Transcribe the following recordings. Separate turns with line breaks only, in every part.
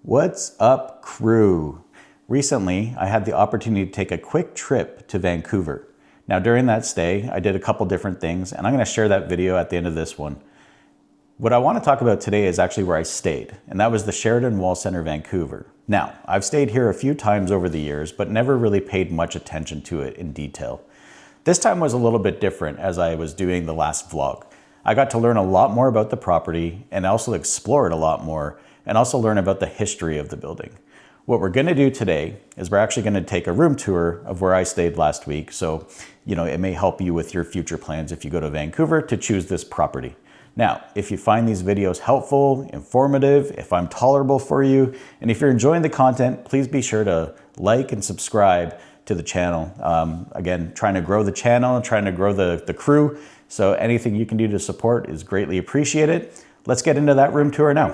What's up, crew? Recently, I had the opportunity to take a quick trip to Vancouver. Now, during that stay, I did a couple different things, and I'm going to share that video at the end of this one. What I want to talk about today is actually where I stayed, and that was the Sheraton Wall Centre, Vancouver. Now, I've stayed here a few times over the years, but never really paid much attention to it in detail. This time was a little bit different as I was doing the last vlog. I got to learn a lot more about the property and also explore it a lot more, and also learn about the history of the building. What we're gonna do today is we're actually gonna take a room tour of where I stayed last week. So, it may help you with your future plans if you go to Vancouver to choose this property. Now, if you find these videos helpful, informative, if I'm tolerable for you, and if you're enjoying the content, please be sure to like and subscribe to the channel. Again, trying to grow the channel and trying to grow the crew. So anything you can do to support is greatly appreciated. Let's get into that room tour now.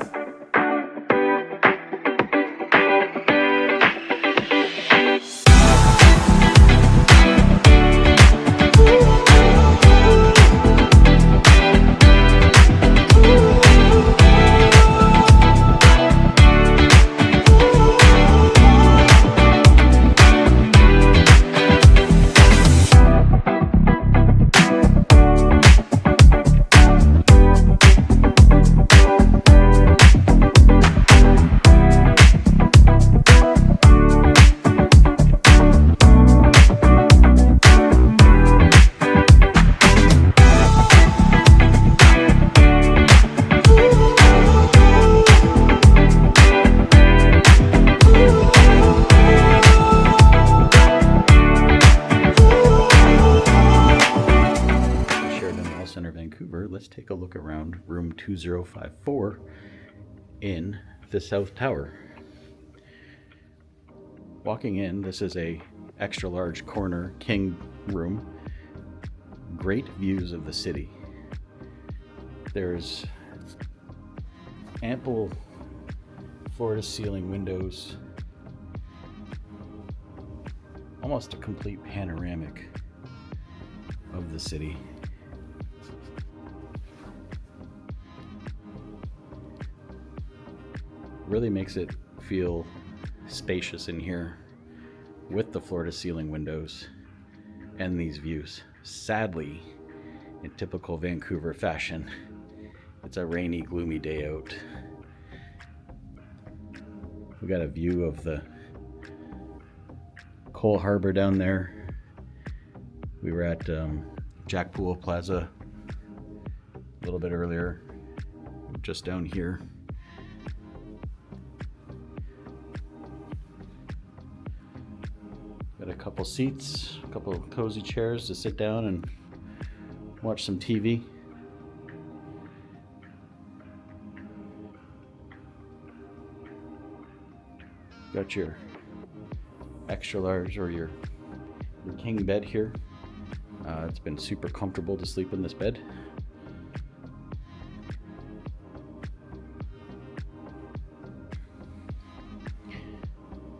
Vancouver, let's take a look around room 2054 in the South Tower. Walking in, this is a extra large corner king room. Great views of the city. There's ample floor-to-ceiling windows, almost a complete panoramic of the city. Really makes it feel spacious in here with the floor-to-ceiling windows and these views. Sadly, in typical Vancouver fashion, it's a rainy, gloomy day out. We got a view of the Cole Harbor down there. We were at Jackpool Plaza a little bit earlier, just down here. Got a couple seats, a couple cozy chairs to sit down and watch some TV. Got your extra large or your king bed here. It's been super comfortable to sleep in this bed.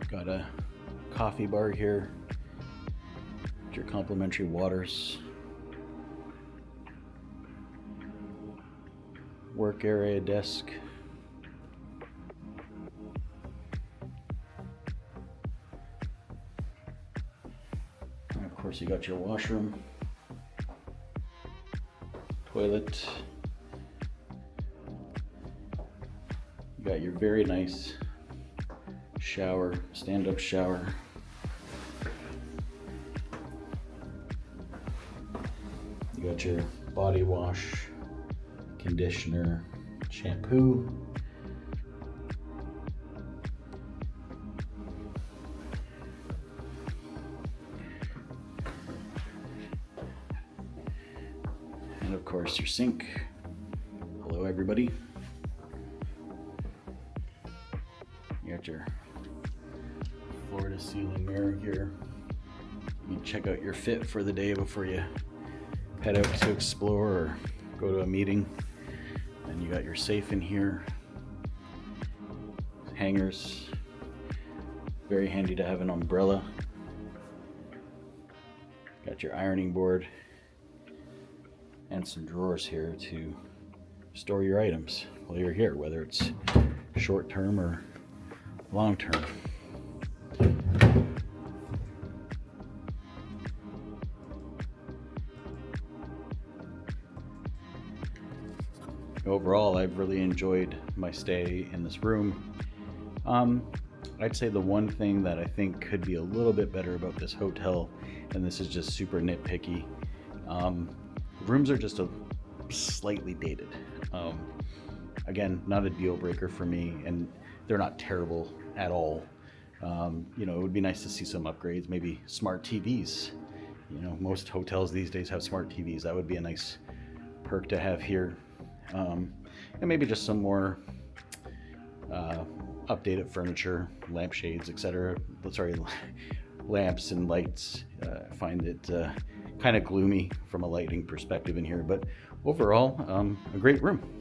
Got a coffee bar here, your complimentary waters, work area, desk, and of course you got your washroom, toilet, you got your very nice shower, stand-up shower. You got your body wash, conditioner, shampoo. And of course your sink. Hello everybody. You got your floor-to-ceiling mirror here. You can check out your fit for the day before you head out to explore or go to a meeting. And you got your safe in here, hangers, very handy to have an umbrella. Got your ironing board and some drawers here to store your items while you're here, whether it's short term or long term. Overall, I've really enjoyed my stay in this room. I'd say the one thing that I think could be a little bit better about this hotel, and this is just super nitpicky, rooms are just slightly dated. Again, not a deal breaker for me, and they're not terrible at all. It would be nice to see some upgrades, maybe smart TVs. Most hotels these days have smart TVs. That would be a nice perk to have here. And maybe just some more updated furniture, lampshades, etc. Sorry, lamps and lights. I find it kind of gloomy from a lighting perspective in here, but overall, a great room.